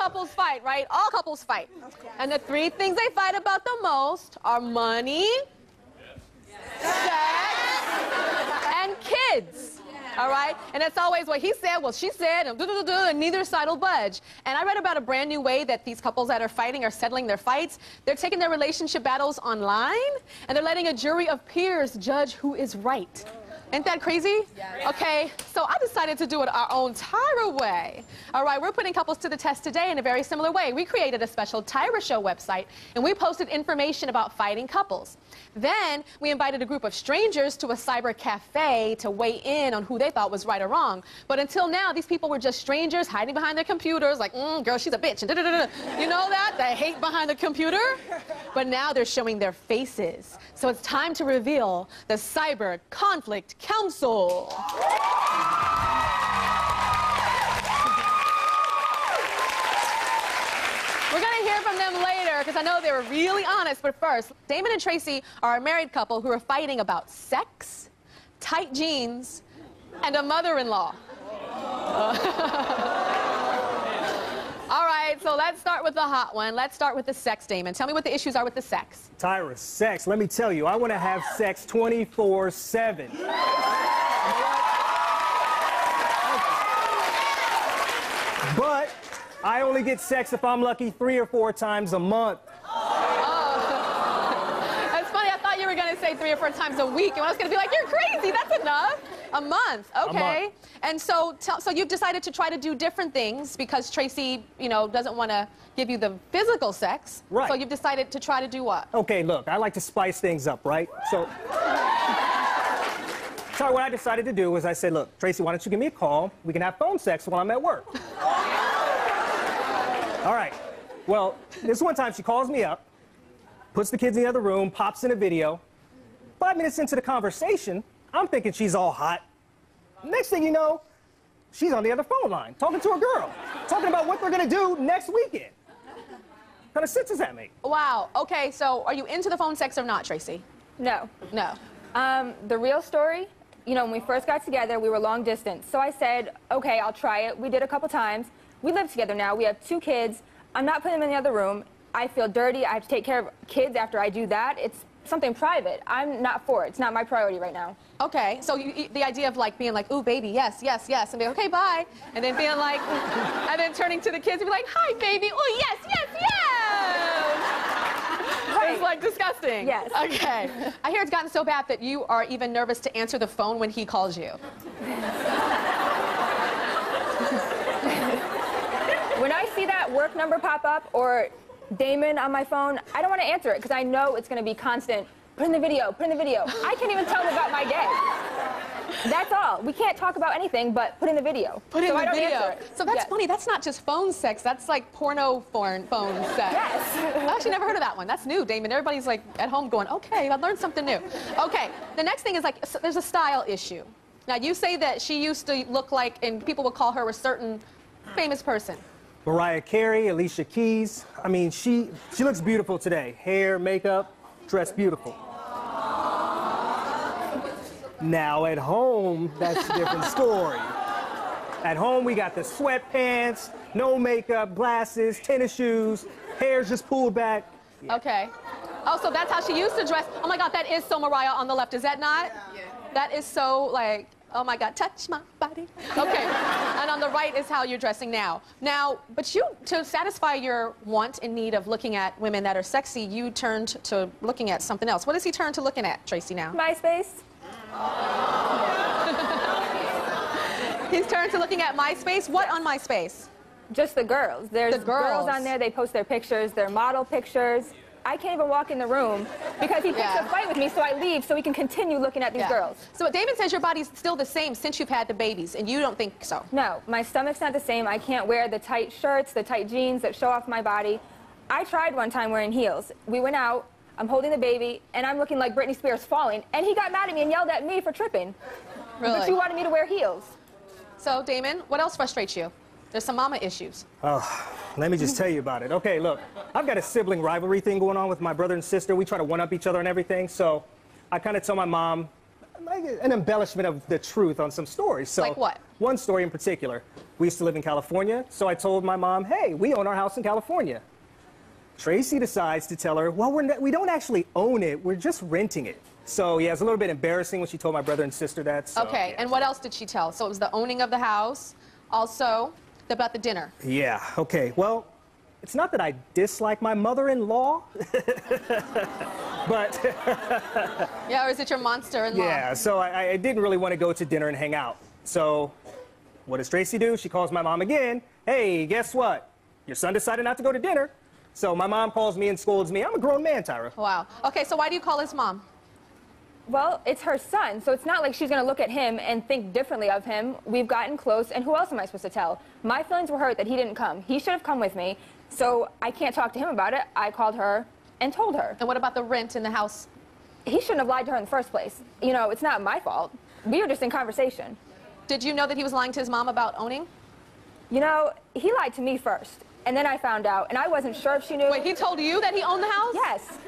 couples fight, right? All couples fight. And the three things they fight about the most are money, sex, and kids. All right? And it's always what he said, well, she said, and neither side will budge. And I read about a brand new way that these couples that are fighting are settling their fights. They're taking their relationship battles online, and they're letting a jury of peers judge who is right. Isn't that crazy? Yeah. Okay, so I decided to do it our own Tyra way. All right, we're putting couples to the test today in a very similar way. We created a special Tyra Show website, and we posted information about fighting couples. Then we invited a group of strangers to a cyber cafe to weigh in on who they thought was right or wrong. But until now, these people were just strangers hiding behind their computers like, girl, she's a bitch. And you know that? The hate behind the computer? But now they're showing their faces. So it's time to reveal the Cyber Conflict Council. We're going to hear from them later because I know they were really honest. But first, Damon and Tracy are a married couple who are fighting about sex, tight jeans, and a mother-in-law. All right, so let's start with the hot one. Let's start with the sex, Damon. Tell me what the issues are with the sex. Tyra, sex. Let me tell you, I want to have sex 24/7. But I only get sex if I'm lucky 3 or 4 times a month. Oh. That's funny. I thought you were going to say 3 or 4 times a week, and I was going to be like, you're crazy. That's enough. A month. Okay. A month. And so you've decided to try to do different things because Tracy, you know, doesn't want to give you the physical sex. Right. So you've decided to try to do what? Okay, look, I like to spice things up, right? So what I decided to do was I said, look, Tracy, why don't you give me a call? We can have phone sex while I'm at work. All right. Well, this one time she calls me up, puts the kids in the other room, pops in a video. 5 minutes into the conversation, I'm thinking she's all hot. Next thing you know, she's on the other phone line, talking to a girl, talking about what they're going to do next weekend. What kind of sense does that make? Wow. Okay, so are you into the phone sex or not, Tracy? No. No. The real story, you know, when we first got together, we were long distance. So I said, okay, I'll try it. We did a couple times. We live together now. We have 2 kids. I'm not putting them in the other room. I feel dirty. I have to take care of kids after I do that. It's something private. I'm not for it. It's not my priority right now. Okay, so the idea of like being like, ooh, baby, yes, yes, yes, and be like, okay, bye, and then being like, and then turning to the kids and be like, hi, baby, ooh, yes, yes, yes. Right. It's like disgusting. Yes. Okay. I hear it's gotten so bad that you are even nervous to answer the phone when he calls you. When I see that work number pop up or Damon on my phone, I don't want to answer it because I know it's going to be constant. Put in the video, put in the video. I can't even tell them about my day. That's all. We can't talk about anything but put in the video. Put in the I don't video. answer it. So that's funny. That's not just phone sex. That's like porno phone sex. Yes. I've actually never heard of that one. That's new, Damon. Everybody's like at home going, okay, I learned something new. Okay, the next thing is like, there's a style issue. Now, you say that she used to look like, and people would call her a certain famous person. Mariah Carey, Alicia Keys. I mean, she looks beautiful today. Hair, makeup, dressed beautiful. Now at home, that's a different story. At home, we got the sweatpants, no makeup, glasses, tennis shoes, hair's just pulled back. Yeah. Okay. Oh, so that's how she used to dress. Oh my God, that is so Mariah on the left, is that not? Yeah. That is so like, oh my God, touch my body. Okay. And on the right is how you're dressing now. Now, but you, to satisfy your want and need of looking at women that are sexy, you turned to looking at something else. What does he turn to looking at, Tracy, now? MySpace. He's turned to looking at MySpace. What on MySpace? Just the girls. There's girls on there. They post their pictures, their model pictures. I can't even walk in the room because he picks a fight with me, so I leave so we can continue looking at these girls. So David says your body's still the same since you've had the babies, and you don't think so? No, my stomach's not the same. I can't wear the tight shirts, the tight jeans that show off my body. I tried one time wearing heels. We went out, I'm holding the baby, and I'm looking like Britney Spears falling, and he got mad at me and yelled at me for tripping. Really? But you wanted me to wear heels. So, Damon, what else frustrates you? There's some mama issues. Oh, let me just tell you about it. Okay, look, I've got a sibling rivalry thing going on with my brother and sister. We try to one-up each other and everything, so I kind of tell my mom, like an embellishment of the truth on some stories. So, like what? One story in particular. We used to live in California, so I told my mom, hey, we own our house in California. Tracy decides to tell her, well, we don't actually own it, we're just renting it. So, yeah, it's a little bit embarrassing when she told my brother and sister that. So, okay, yeah. and what else did she tell? So it was the owning of the house, also about the dinner. Yeah, okay, well, it's not that I dislike my mother-in-law, but... Yeah, or is it your monster-in-law? Yeah, so I didn't really want to go to dinner and hang out. So what does Tracy do? She calls my mom again. Hey, guess what? Your son decided not to go to dinner. So my mom calls me and scolds me. I'm a grown man, Tyra. Wow. Okay, so why do you call his mom? Well, it's her son, so it's not like she's going to look at him and think differently of him. We've gotten close, and who else am I supposed to tell? My feelings were hurt that he didn't come. He should have come with me, so I can't talk to him about it. I called her and told her. And what about the rent in the house? He shouldn't have lied to her in the first place. You know, it's not my fault. We were just in conversation. Did you know that he was lying to his mom about owning? You know, he lied to me first, and then I found out, and I wasn't sure if she knew. Wait, he told you that he owned the house? Yes.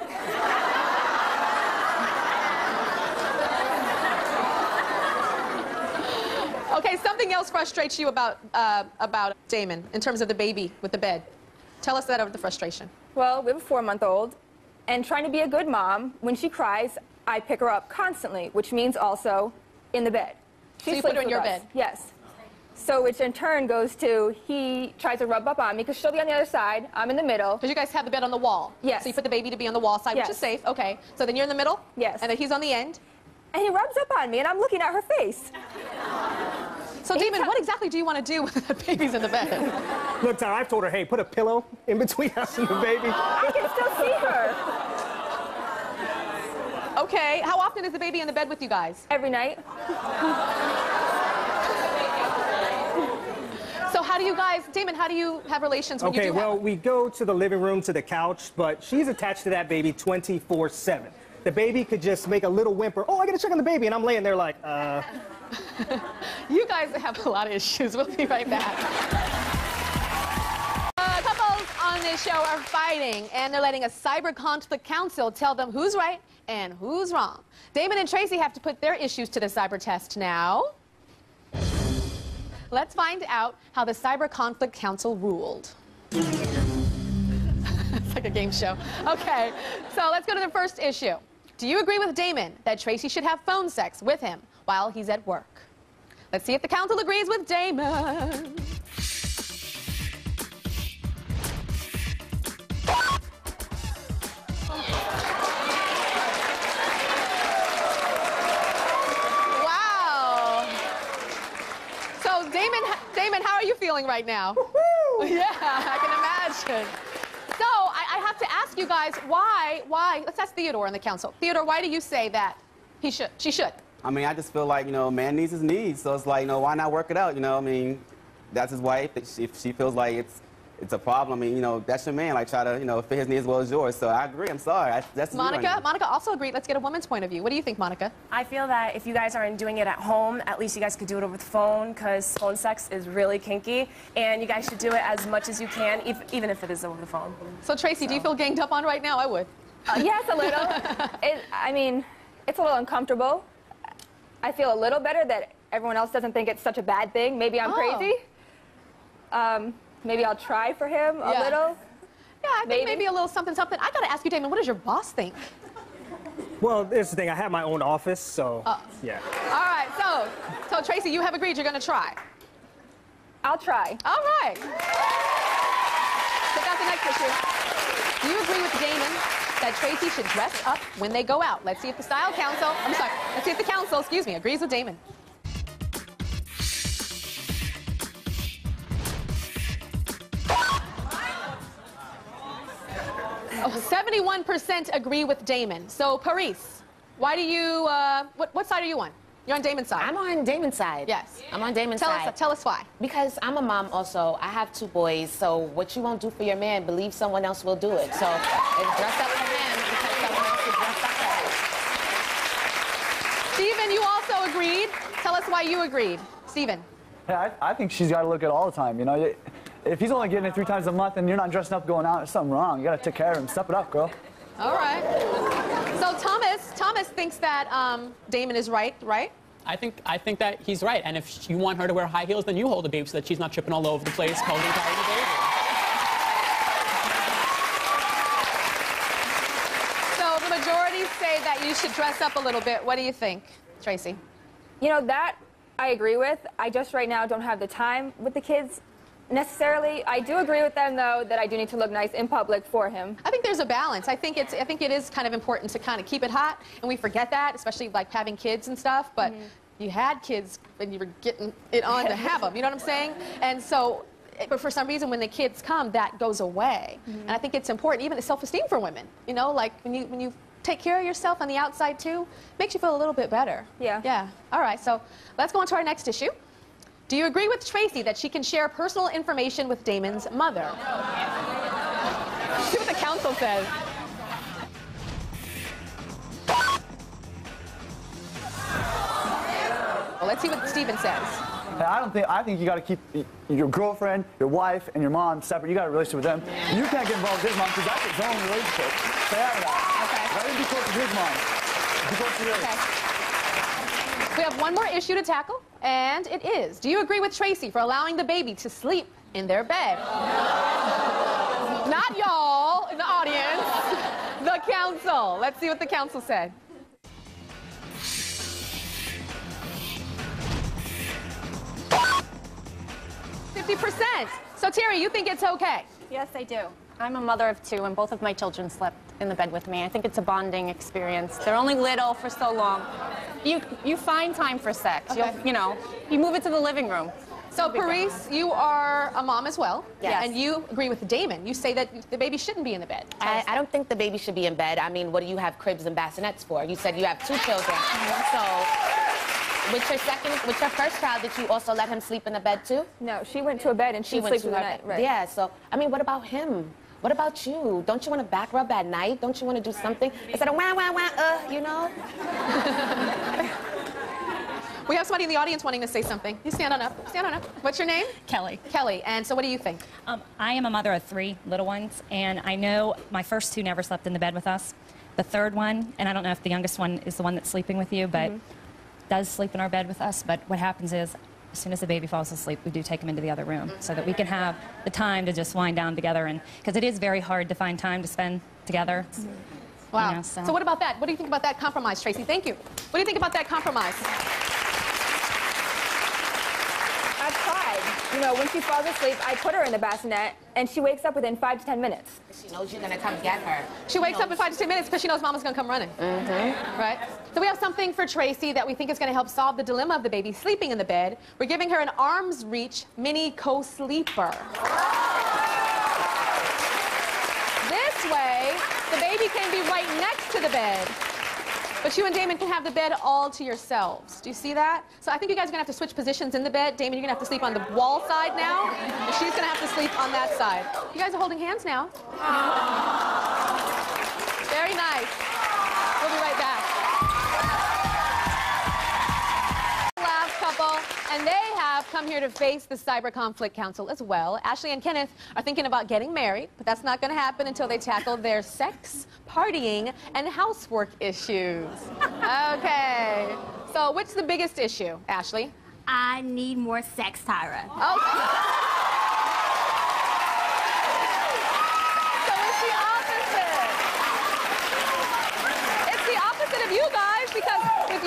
Okay, something else frustrates you about Damon in terms of the baby with the bed. Tell us that of the frustration. Well, we have a 4-month-old, and trying to be a good mom, when she cries, I pick her up constantly, which means also in the bed. So you put her in your bed? Yes. So which in turn goes to, he tries to rub up on me, because she'll be on the other side, I'm in the middle. Because you guys have the bed on the wall. Yes. So you put the baby to be on the wall side, Yes. which is safe. Okay. So then you're in the middle? Yes. And then he's on the end? And he rubs up on me, and I'm looking at her face. So, Damon, what exactly do you want to do when the baby's in the bed? Look, Tyra, I've told her, hey, put a pillow in between us and the baby. I can still see her. Okay. How often is the baby in the bed with you guys? Every night. So how do you guys, Damon, how do you have relations when you do well, have we go to the living room, to the couch, but she's attached to that baby 24/7. The baby could just make a little whimper, oh, I gotta check on the baby, and I'm laying there like, You guys have a lot of issues. We'll be right back. Couples on this show are fighting, and they're letting a cyber conflict council tell them who's right and who's wrong. Damon and Tracy have to put their issues to the cyber test now. Let's find out how the Cyber Conflict Council ruled. It's like a game show. Okay, so let's go to the first issue. Do you agree with Damon that Tracy should have phone sex with him while he's at work? Let's see if the council agrees with Damon. Wow. So, Damon, how are you feeling right now? Yeah, I can imagine. So, I have to ask you guys, why, let's ask Theodore in the council. Theodore, why do you say that she should? I mean, I just feel like, man needs his needs. So it's like, why not work it out? I mean, that's his wife. If she feels like it's a problem, I mean, that's your man. Like, try to, fit his needs as well as yours. So I agree. I'm sorry. That's Monica also agreed. Let's get a woman's point of view. What do you think, Monica? I feel that if you guys aren't doing it at home, at least you guys could do it over the phone, because phone sex is really kinky, and you guys should do it as much as you can, even if it is over the phone. So, Tracy, do you feel ganged up on right now? I would. Yes, a little. I mean, it's a little uncomfortable. I feel a little better that everyone else doesn't think it's such a bad thing. Maybe I'm crazy. Maybe I'll try for him a little. Yeah, I think maybe a little something. I got to ask you, Damon, what does your boss think? Well, here's the thing. I have my own office, so, yeah. All right, so Tracy, you have agreed you're going to try. I'll try. All right. Check out the next issue. Do you agree with Damon that Tracy should dress up when they go out? Let's see if the let's see if the council, agrees with Damon. 71% agree with Damon. So, Paris, why do you, what side are you on? You're on Damon's side. I'm on Damon's side. Yes. I'm on Damon's side. Tell us why. Because I'm a mom also. I have 2 boys, so what you won't do for your man, believe someone else will do it. So, dress up for him because someone else will dress up for him. Steven, you also agreed. Tell us why you agreed. Steven. Yeah, I think she's got to look at it all the time, If he's only getting it 3 times a month and you're not dressing up going out, there's something wrong. You got to take care of him. Step it up, girl. All right. So, Thomas thinks that Damon is right, right? I think that he's right. And if you want her to wear high heels, then you hold the baby so that she's not tripping all over the place, holding and carrying the baby. So the majority say that you should dress up a little bit. What do you think, Tracy? You know, that I agree with. I just right now don't have the time with the kids necessarily. I do agree with them, though, that I do need to look nice in public for him. I think there's a balance. I think it is kind of important to kind of keep it hot, and we forget that, especially like having kids and stuff. But you had kids when you were getting it on to have them. You know what I'm saying? And so, but for some reason, when the kids come, that goes away. And I think it's important, even the self-esteem for women. You know, like when you take care of yourself on the outside too, makes you feel a little bit better. Yeah. Yeah. All right. So let's go on to our next issue. Do you agree with Tracy that she can share personal information with Damon's mother? See what the council says. Well, let's see what Steven says. I think you got to keep your girlfriend, your wife, and your mom separate. You got a relationship with them. You can't get involved with his mom because that's his own relationship. Stay out of that. Okay. Let him be close to his mom. Be close to yours. Okay. We have one more issue to tackle, and it is, do you agree with Tracy for allowing the baby to sleep in their bed? Not y'all in the audience, the council. Let's see what the council said. 50%. So Terry, you think it's okay? Yes, I do. I'm a mother of two, and both of my children slept in the bed with me. I think it's a bonding experience. They're only little for so long. You find time for sex. Okay. You move it to the living room. So Paris, you are a mom as well. Yes. And you agree with Damon. You say that the baby shouldn't be in the bed. I don't think the baby should be in bed. I mean, what do you have cribs and bassinets for? You said you have 2 children. So with your first child, did you also let him sleep in the bed too? No, she went to a bed and she sleeps through the night. Right. Yeah, so, I mean, what about him? What about you? Don't you want to back rub at night? Don't you want to do something instead of wah, wah, wah, you know? We have somebody in the audience wanting to say something. You stand on up. Stand on up. What's your name? Kelly. Kelly. And so what do you think? I am a mother of 3 little ones, and I know my first 2 never slept in the bed with us. The third one, and I don't know if the youngest one is the one that's sleeping with you, but does sleep in our bed with us. But what happens is, as soon as the baby falls asleep, we do take him into the other room so that we can have the time to just wind down together. And because it is very hard to find time to spend together. Wow. You know, so what about that? What do you think about that compromise, Tracy? Thank you. What do you think about that compromise? I've tried. You know, when she falls asleep, I put her in the bassinet, and she wakes up within 5 to 10 minutes. She knows you're going to come get her. She wakes up in 5 to 10 minutes because she knows Mama's going to come running. Right? So we have something for Tracy that we think is going to help solve the dilemma of the baby sleeping in the bed. We're giving her an arm's reach mini co-sleeper. This way, the baby can be right next to the bed. But you and Damon can have the bed all to yourselves. Do you see that? So I think you guys are going to have to switch positions in the bed. Damon, you're going to have to sleep on the wall side now. And she's going to have to sleep on that side. You guys are holding hands now. Very nice. We'll be right back. Last couple, and they have come here to face the Cyber Conflict Council as well. Ashley and Kenneth are thinking about getting married, but that's not going to happen until they tackle their sex, partying, and housework issues. Okay. So what's the biggest issue, Ashley? I need more sex, Tyra. Okay. So it's the opposite. It's the opposite of you guys, because with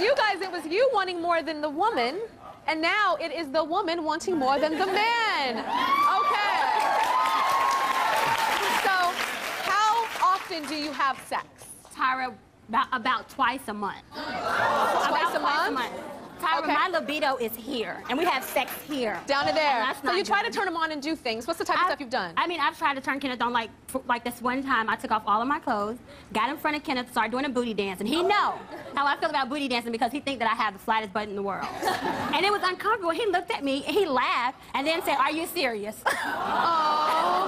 you guys, it was you wanting more than the woman, and now it is the woman wanting more than the man. Okay. So how often do you have sex? Tyra, about twice a month. Twice a month? Tyra, Okay. my libido is here, and we have sex here. Down to there. And that's So not you try to good. turn them on and do things. What's the type of stuff you've done? I mean, I've tried to turn Kenneth on, like this one time, I took off all of my clothes, got in front of Kenneth, started doing a booty dance, and he know how I feel about booty dancing because he think that I have the flattest butt in the world. And it was uncomfortable. He looked at me, and he laughed, and then said, "Are you serious?" Oh.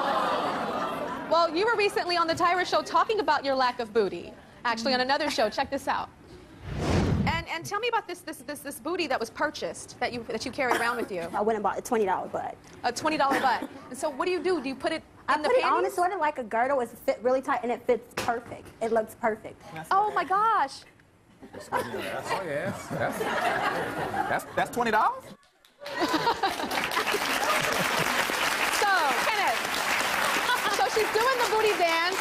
Well, you were recently on the Tyra show talking about your lack of booty. Actually, on another show. Check this out. And tell me about this booty that was purchased that you carry around with you. I went and bought a $20 butt. A $20 butt. And so what do? Do you put it I In the put it on, panties? it's sort of like a girdle. It's fit really tight, and it fits perfect. It looks perfect. Oh my gosh. Oh yeah, that's $20. So, Kenneth, so she's doing the booty dance.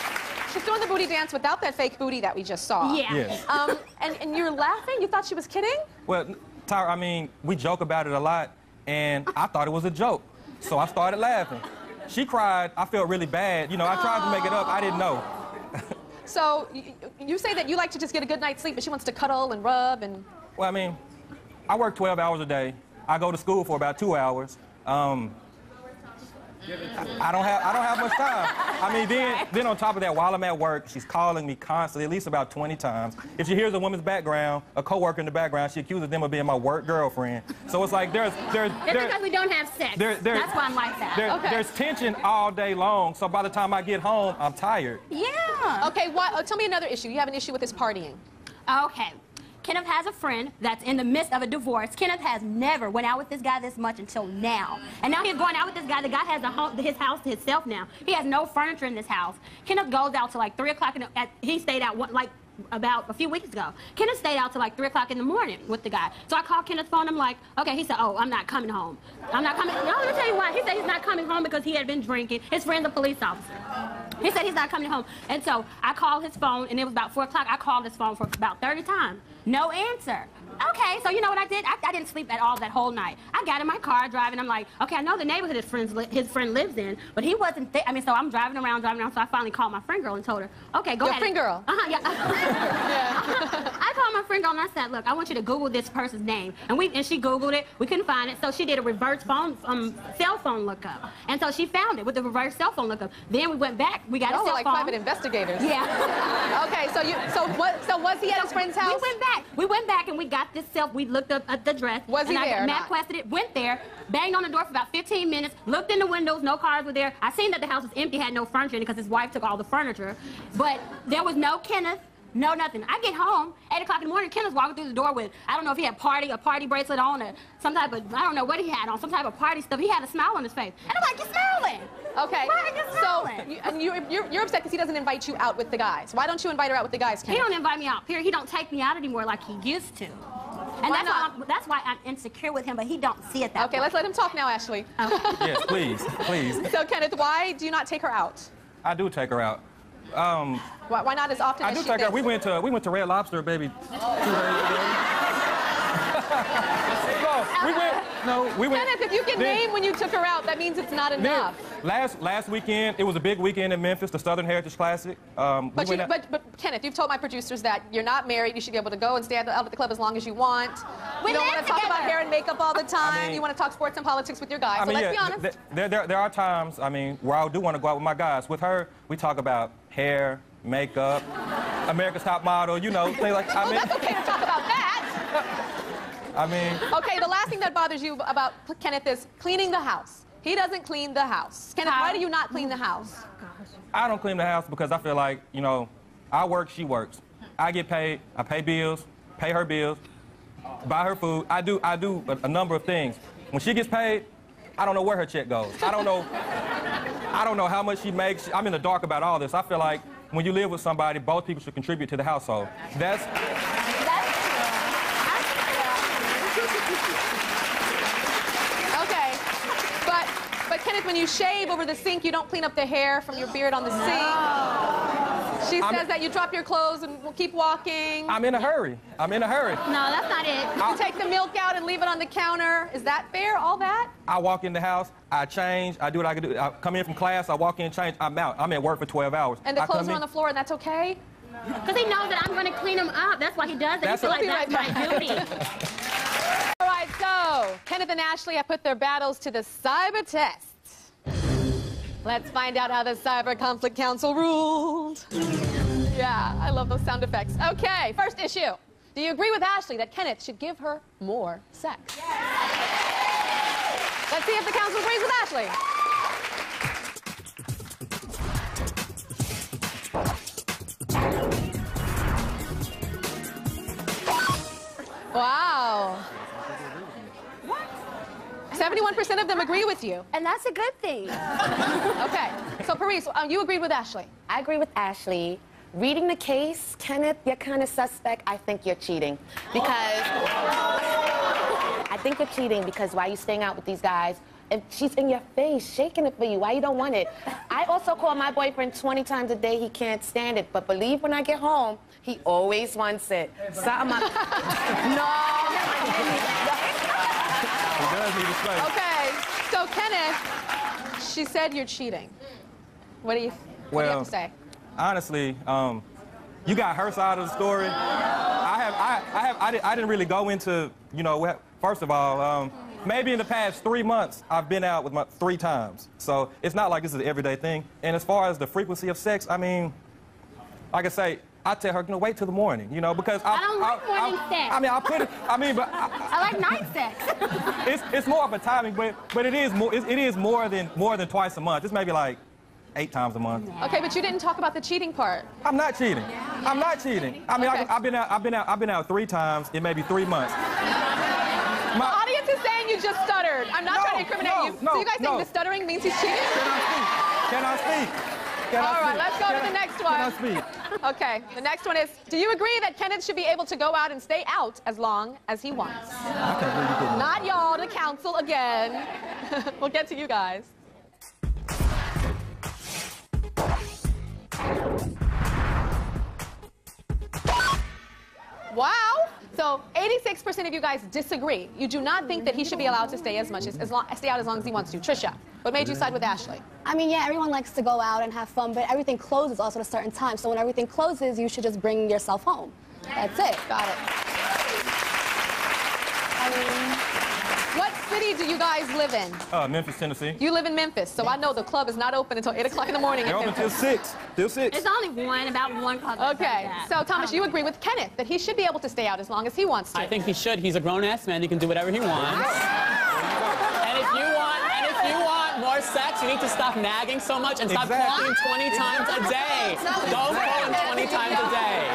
She's doing the booty dance without that fake booty that we just saw. Yeah. Yes. And you're laughing? You thought she was kidding? Well, Tyra, I mean, we joke about it a lot, and I thought it was a joke, so I started laughing. She cried. I felt really bad. You know, I tried to make it up. I didn't know. So you say that you like to just get a good night's sleep, but she wants to cuddle and rub and... Well, I mean, I work 12 hours a day. I go to school for about 2 hours. I don't have much time. I mean, then on top of that, while I'm at work, she's calling me constantly, at least about 20 times. If she hears a woman's background, a coworker in the background, she accuses them of being my work girlfriend. So it's like It's because we don't have sex. That's why I'm like that. There's tension all day long. So by the time I get home, I'm tired. Yeah. Okay, tell me another issue. You have an issue with his partying. Okay. Kenneth has a friend that's in the midst of a divorce. Kenneth has never went out with this guy this much until now. And now he's going out with this guy. The guy has his house to himself now. He has no furniture in this house. Kenneth goes out till like 3 o'clock. He stayed out about a few weeks ago. Kenneth stayed out till like 3 o'clock in the morning with the guy. So I called Kenneth's phone. I'm like, okay. He said, oh, I'm not coming home. I'm not coming. No, let me tell you why. He said he's not coming home because he had been drinking. His friend's a police officer. He said he's not coming home. And so I called his phone, and it was about 4 o'clock. I called his phone for about 30 times. No answer. Okay, so you know what I did? I didn't sleep at all that whole night. I got in my car driving. I'm like, okay, I know the neighborhood his friend lives in, but he wasn't there. I mean, so I'm driving around. So I finally called my friend girl and told her, okay, go ahead. Your friend girl? Yeah. I called my friend girl and I said, look, I want you to Google this person's name. And she Googled it. We couldn't find it, so she did a reverse cell phone lookup. And so she found it with the reverse cell phone lookup. Then we went back. We got a cell phone. Like private investigators. Yeah. Okay, so was he at his friend's house? We went back and we got this we looked up at the address. Was he there? Matt quested it, went there, banged on the door for about 15 minutes, looked in the windows, no cars were there. I seen that the house was empty, had no furniture in it because his wife took all the furniture. But there was no Kenneth, no nothing. I get home, 8 o'clock in the morning, Kenneth's walking through the door with, I don't know if he had a party bracelet on or some type of, I don't know what he had on, some type of party stuff. He had a smile on his face. And I'm like, you're smiling. Okay. Why are you smiling? So you're upset because he doesn't invite you out with the guys. Why don't you invite her out with the guys, Kenneth? He don't invite me out, period. He don't take me out anymore like he used to. And that's why I'm insecure with him, but he don't see it that way. Okay, let's let him talk now, Ashley. Yes, please. So, Kenneth, why do you not take her out? I do take her out. Why not as often as she take her. We went to Red Lobster, baby, 2 days ago. We went. Kenneth, if you can name when you took her out, that means it's not enough. Last weekend, it was a big weekend in Memphis, the Southern Heritage Classic. But Kenneth, you've told my producers that you're not married. You should be able to go and stay out at the club as long as you want. You don't want to talk about hair and makeup all the time. You want to talk sports and politics with your guys. So let's be honest. There are times, where I do want to go out with my guys. With her, we talk about hair, makeup, America's Top Model, things like that. That's okay to talk about that. Okay, the last thing that bothers you about Kenneth is cleaning the house. He doesn't clean the house. Kenneth, why do you not clean the house? I don't clean the house because I feel like, I work, she works. I get paid, I pay bills, pay her bills, buy her food. I do a number of things. When she gets paid, I don't know where her check goes. I don't know how much she makes. I'm in the dark about all this. I feel like when you live with somebody, both people should contribute to the household. Okay, but Kenneth, when you shave over the sink, you don't clean up the hair from your beard on the sink. She says that you drop your clothes and will keep walking. I'm in a hurry. No, that's not it. You take the milk out and leave it on the counter. Is that fair, all that? I walk in the house, I change, I do what I can do. I come in from class, I walk in, change, I'm out. I'm at work for 12 hours. And the clothes are on the floor, and that's okay? Because he knows that I'm going to clean them up. That's why he does it. He feels like that's my duty. All right, so Kenneth and Ashley have put their battles to the cyber test. Let's find out how the Cyber Conflict Council ruled. Yeah, I love those sound effects. Okay, first issue. Do you agree with Ashley that Kenneth should give her more sex? Yes. Let's see if the council agrees with Ashley. Wow. What? 71% of them agree with you. And that's a good thing. Okay. So, Paris, you agreed with Ashley. I agree with Ashley. Reading the case, Kenneth, you're kind of suspect. I think you're cheating. Because I think you're cheating because why are you staying out with these guys? And she's in your face, shaking it for you. Why you don't want it? I also call my boyfriend 20 times a day. He can't stand it. But believe when I get home, he always wants it. Something up. No. He does need a space. Okay. So, Kenneth, she said you're cheating. What do you have to say? Honestly, you got her side of the story. I didn't really go into, you know, first of all, maybe in the past 3 months, I've been out with 3 times. So it's not like this is an everyday thing. And as far as the frequency of sex, I mean, like I say, I tell her, you know, wait till the morning, you know, because I don't like morning sex. I mean, I'll put it, I mean, but I like night sex. it's more of a timing, but it is more than twice a month. It's maybe like 8 times a month. Okay, but you didn't talk about the cheating part. I'm not cheating. I'm not cheating. I mean, Okay. I've been out 3 times in maybe 3 months. The audience is saying you just stuttered. I'm not trying to incriminate you. So you guys think the stuttering means he's cheating? Can I speak? All right, let's go to the next one. Can I speak? Okay, the next one is, do you agree that Kenneth should be able to go out and stay out as long as he wants? I can't believe you did that. Not y'all, the council again. We'll get to you guys. Wow. So 86% of you guys disagree. You do not think that he should be allowed to stay stay out as long as he wants to. Trisha, what made you side with Ashley? I mean, yeah, everyone likes to go out and have fun, but everything closes also at a certain time. So when everything closes, you should just bring yourself home. That's it. Got it. I mean, what city do you guys live in? Memphis, Tennessee. You live in Memphis, so I know the club is not open until 8 o'clock in the morning. They're open till 6. Till 6. It's only about one club. Okay, so Thomas, you agree with Kenneth that he should be able to stay out as long as he wants to. I think he should. He's a grown-ass man. He can do whatever he wants. And if you want more sex, you need to stop nagging so much and stop calling 20 times a day. Don't call him 20 times a day.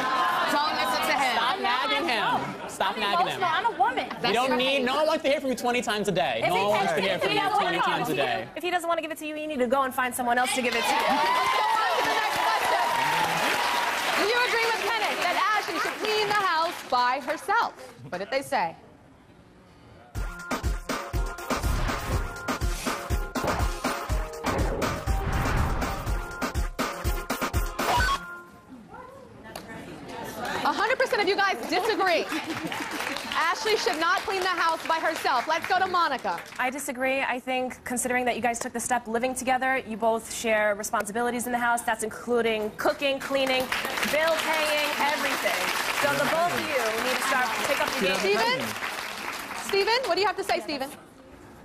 Don't listen to him. Stop nagging him. Stop nagging him. I'm a woman. You don't need, no one wants to hear from you 20 times a day. No one wants to hear from you 20 times a day. If he doesn't want to give it to you, you need to go and find someone else to give it to you. Let's go on to the next question. Do you agree with Kenneth that Ashley should clean the house by herself? What did they say? Of you guys disagree. Ashley should not clean the house by herself. Let's go to Monica. I disagree. I think, considering that you guys took the step living together, you both share responsibilities in the house. That's including cooking, cleaning, bill paying, everything. So the both of you need to pick up the game. Steven, what do you have to say, Steven?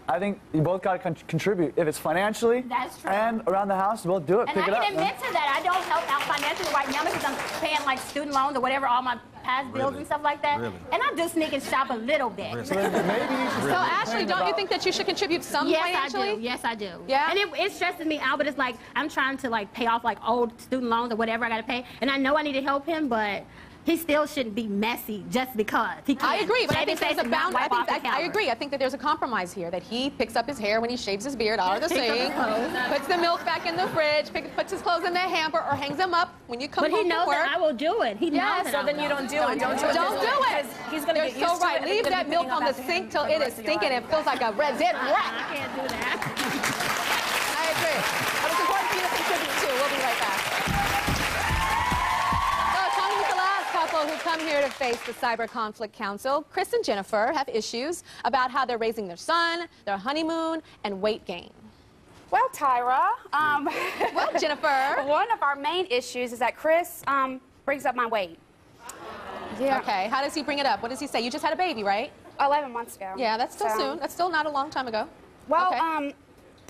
I think you both got to contribute. If it's financially and around the house, we'll do it. And Pick it up. I can admit to that. I don't help out financially right now because I'm paying like student loans or whatever, all my past bills and stuff like that. And I do sneak and shop a little bit. So Ashley, don't you think that you should contribute some financially? I do. Yes, I do. Yeah? And it stresses me out, but it's like I'm trying to like pay off like old student loans or whatever I got to pay. And I know I need to help him, but he still shouldn't be messy just because he can't. I agree, but I think there's a bound. I agree. I think that there's a compromise here. That he picks up his hair when he shaves his beard out of the sink, puts the milk back in the fridge, puts his clothes in the hamper, or hangs them up when you come home from work. But he knows that I will do it. He knows that. So then you don't do it. Don't do it. Don't do it. He's going to get used to it. So right. Leave that milk on the sink till it is stinking and feels like a red rat. I can't do that. I agree. But it's important for you to contribute too. We'll be right back. Who come here to face the Cyber Conflict Council. Chris and Jennifer have issues about how they're raising their son, their honeymoon, and weight gain. Well, Tyra, well, Jennifer, one of our main issues is that Chris brings up my weight. Yeah. Okay, how does he bring it up? What does he say? You just had a baby, right? 11 months ago. Yeah, that's still soon. That's still not a long time ago. Well, okay.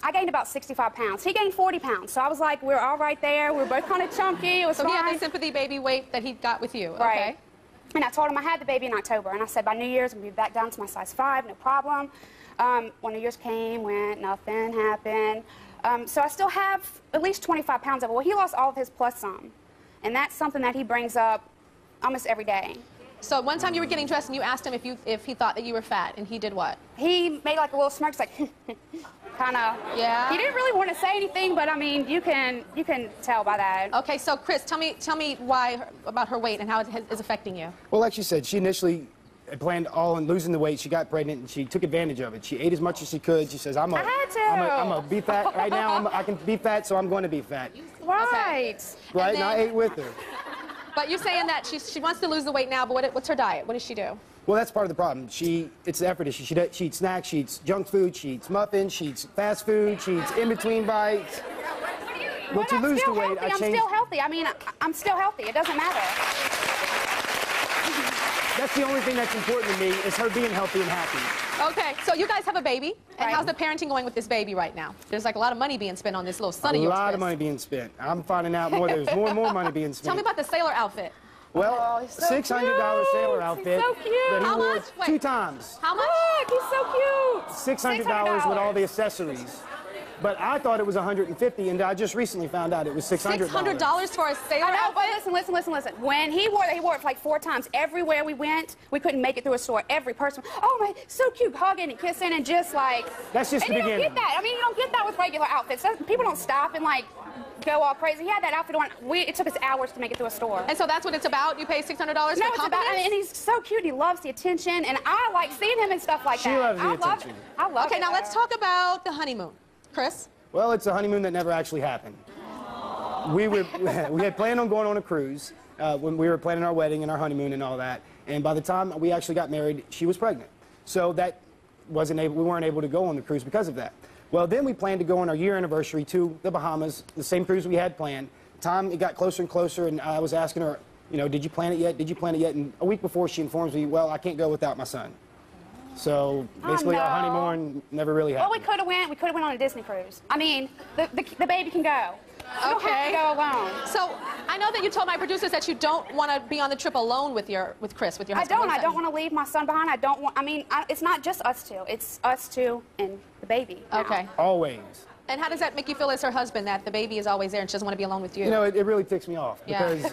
I gained about 65 pounds. He gained 40 pounds. So I was like, we're all right there. We're both kind of chunky. It was so fine. he had the sympathy baby weight that he got with you. Right. Okay. And I told him I had the baby in October. And I said, by New Year's, I'm going to be back down to my size 5, no problem. When New Year's came, went, nothing happened. So I still have at least 25 pounds of it. Well, he lost all of his plus some. And that's something that he brings up almost every day. So one time you were getting dressed and you asked him if he thought that you were fat, and he did what? He made like a little smirk, like kind of. Yeah. He didn't really want to say anything, but I mean, you can tell by that. Okay, so Chris, tell me why about her weight and how it is affecting you. Well, like she said, she initially planned all on losing the weight. She got pregnant and she took advantage of it. She ate as much as she could. She says, I'm a be fat right now. I can be fat, so I'm going to be fat. Right. Okay. Right, and I ate with her. But you're saying that she wants to lose the weight now, but what's her diet? What does she do? Well, that's part of the problem. It's the effort issue. She eats snacks, she eats junk food, she eats muffins, she eats fast food, she eats in-between bites. Well, to lose the weight, I'm still healthy. I mean, I'm still healthy. It doesn't matter. That's the only thing that's important to me is her being healthy and happy. Okay, so you guys have a baby, and how's the parenting going with this baby right now? There's like a lot of money being spent on this little son of yours. A lot of money being spent. I'm finding out more. There's more and more money being spent. Tell me about the sailor outfit. Well, so $600 sailor outfit so cute. that he How wore much? Wait. 2 times. How much? Look, he's so cute. $600 with all the accessories. But I thought it was $150, and I just recently found out it was $600. $600 for a sailor I know, outfit? but listen. When he wore it for like 4 times. Everywhere we went, we couldn't make it through a store. Every person, oh my, so cute, hugging and kissing and just like. That's just the beginning. You don't get that. I mean, you don't get that with regular outfits. People don't stop and like go all crazy. He had that outfit on. It took us hours to make it through a store. And so that's what it's about? You pay $600 for No, it's compliments? about, and he's so cute. He loves the attention, and I like seeing him and stuff like that. She loves the I love attention. it. I love it. Okay, now let's talk about the honeymoon. Chris? Well, it's a honeymoon that never actually happened. We had planned on going on a cruise when we were planning our wedding and our honeymoon and all that. And by the time we actually got married, she was pregnant. So that we weren't able to go on the cruise because of that. Well, then we planned to go on our year anniversary to the Bahamas, the same cruise we had planned. It got closer and closer, and I was asking her, you know, did you plan it yet? Did you plan it yet? And a week before, she informs me, well, I can't go without my son. So basically, our honeymoon never really happened. Well, we could have went on a Disney cruise. I mean, the baby can go. You don't have to go alone. So I know that you told my producers that you don't want to be on the trip alone with Chris, with your husband. I don't want to leave my son behind. It's not just us two. It's us two and the baby. Now. Okay. Always. And how does that make you feel as her husband, that the baby is always there and she doesn't want to be alone with you? You know, it really ticks me off because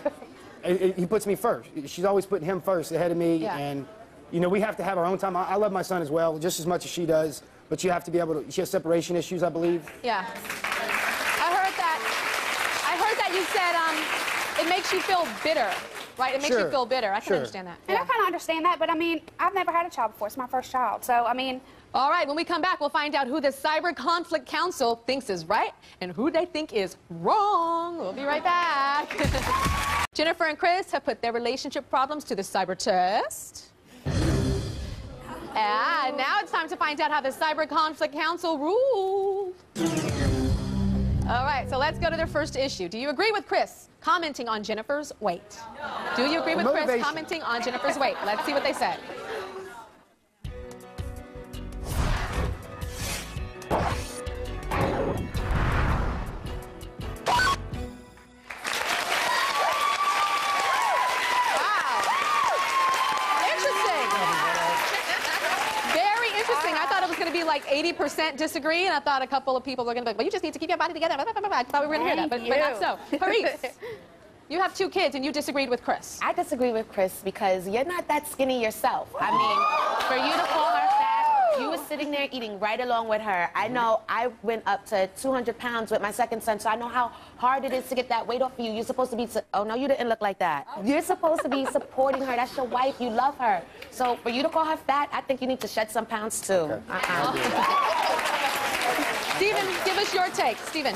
Yeah. he puts me first. She's always putting him first ahead of me, Yeah. and you know, we have to have our own time. I love my son as well, just as much as she does, but you have to be able to. She has separation issues, I believe. Yeah. I heard that you said it makes you feel bitter, right? It makes you feel bitter. I can understand that. And I kind of understand that, but I mean, I've never had a child before. It's my first child, so I mean. All right, when we come back, we'll find out who the Cyber Conflict Council thinks is right and who they think is wrong. We'll be right back. Jennifer and Chris have put their relationship problems to the cyber test. And now it's time to find out how the Cyber Conflict Council rules. All right, so let's go to their first issue. Do you agree with Chris commenting on Jennifer's weight? Do you agree with Chris commenting on Jennifer's weight? Let's see what they said. Like 80% disagree, and I thought a couple of people were going to be like, well, you just need to keep your body together. I thought we were going to hear that, but not so. Paris, you have 2 kids, and you disagreed with Chris. I disagree with Chris because you're not that skinny yourself. I mean, for you to call her fat, you were sitting there eating right along with her. I know I went up to 200 pounds with my second son, so I know how hard it is to get that weight off of you. You're supposed to be, oh no, you didn't look like that. You're supposed to be supporting her. That's your wife. You love her. So for you to call her fat, I think you need to shed some pounds too. Okay. Steven, give us your take. Steven.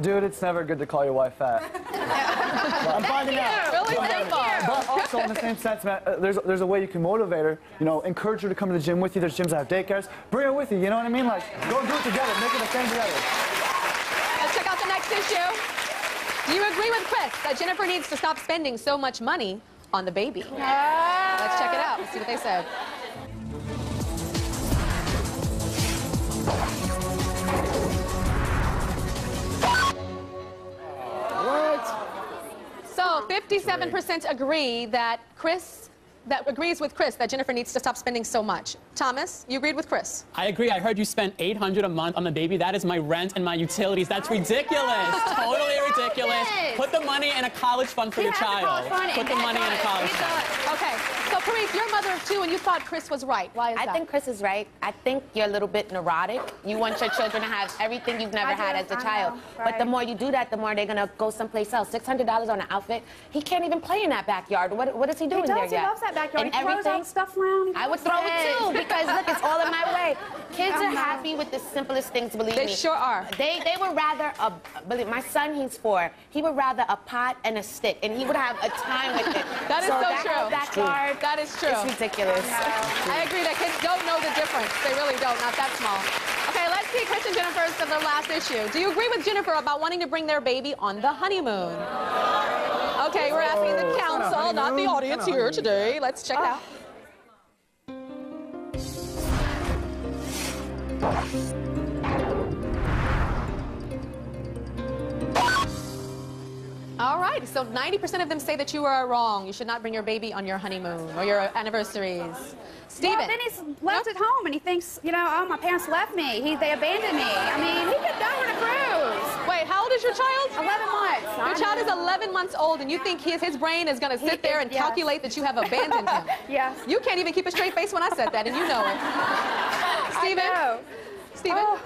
Dude, it's never good to call your wife fat. I'm finding out. Really? Thank you. But also, in the same sense, man, there's a way you can motivate her. You know, encourage her to come to the gym with you. There's gyms that have daycares. Bring her with you. You know what I mean? Like, go do it together. Make it a thing together. Let's check out the next issue. Do you agree with Chris that Jennifer needs to stop spending so much money on the baby? Let's check it out. Let's see what they said. So 57% agree that agrees with Chris that Jennifer needs to stop spending so much. Thomas, you agreed with Chris? I agree. I heard you spend $800 a month on the baby. That is my rent and my utilities. That's ridiculous. Totally ridiculous. Put the money in a college fund for your child. Put the money in a college fund. Okay. So, Paris, you're a mother of 2, and you thought Chris was right. Why is that? I think Chris is right. I think you're a little bit neurotic. You want your children to have everything you've never had as a child. But the more you do that, the more they're going to go someplace else. $600 on an outfit. He can't even play in that backyard. What is he doing there yet? He loves that backyard. And he throws all the stuff around. I would throw it too, because look, it's all in my way. Kids are happy with the simplest things, believe me. They sure are. They would rather, believe my son, he's 4. He would rather a pot and a stick, and he would have a time with it. That is so true. Backyard, that is true. It's ridiculous. I agree that kids don't know the difference. They really don't, not that small. Okay, let's see Chris and Jennifer's of their last issue. Do you agree with Jennifer about wanting to bring their baby on the honeymoon? Okay, we're asking the council, not the audience here today. Let's check it out. All right, so 90% of them say that you are wrong. You should not bring your baby on your honeymoon or your anniversaries. Steven. Well, then he's left at home and he thinks, you know, oh, my parents left me. They abandoned me. I mean, he could go on a cruise. Wait, how old is your child? 11 months. Your child is 11 months old, and you think his brain is going to sit there and calculate that you have abandoned him? Yes. You can't even keep a straight face when I said that, and you know it. Steven? Steven? Oh.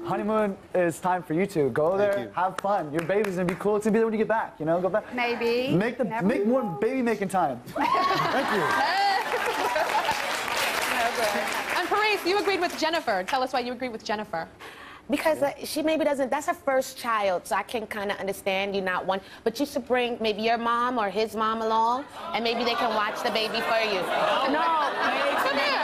Honeymoon is time for you two. Go there, have fun. Your baby's gonna be cool. It's gonna be there when you get back. You know, go back. Maybe. Make more baby making time. Thank you. And Paris, you agreed with Jennifer. Tell us why you agreed with Jennifer. Because she maybe doesn't, that's her first child, so I can kind of understand you not one. But you should bring maybe your mom or his mom along, and maybe they can watch the baby for you. No, come here.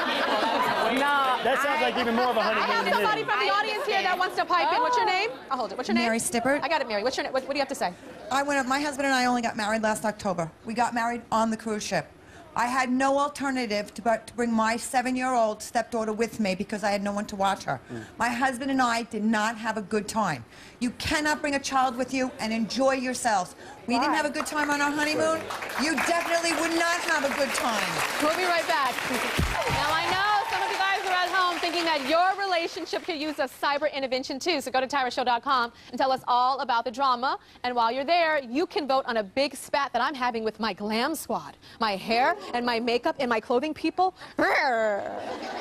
No. That sounds like even more of a honeymoon. I have somebody from the audience here that wants to pipe in. What's your name? I'll hold it. What's your name? Mary Stippert. I got it, Mary. What's your name? What do you have to say? My husband and I only got married last October. We got married on the cruise ship. I had no alternative but to bring my 7-year-old stepdaughter with me because I had no one to watch her. My husband and I did not have a good time. You cannot bring a child with you and enjoy yourselves. We didn't have a good time on our honeymoon. You definitely would not have a good time. We'll be right back. Now, I know some of you guys are at home thinking that your relationship could use a cyber intervention too, so go to TyraShow.com and tell us all about the drama. And while you're there, you can vote on a big spat that I'm having with my glam squad. My hair and my makeup and my clothing people.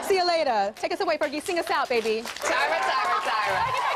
See you later. Take us away, Fergie. Sing us out, baby. Tyra, Tyra, Tyra.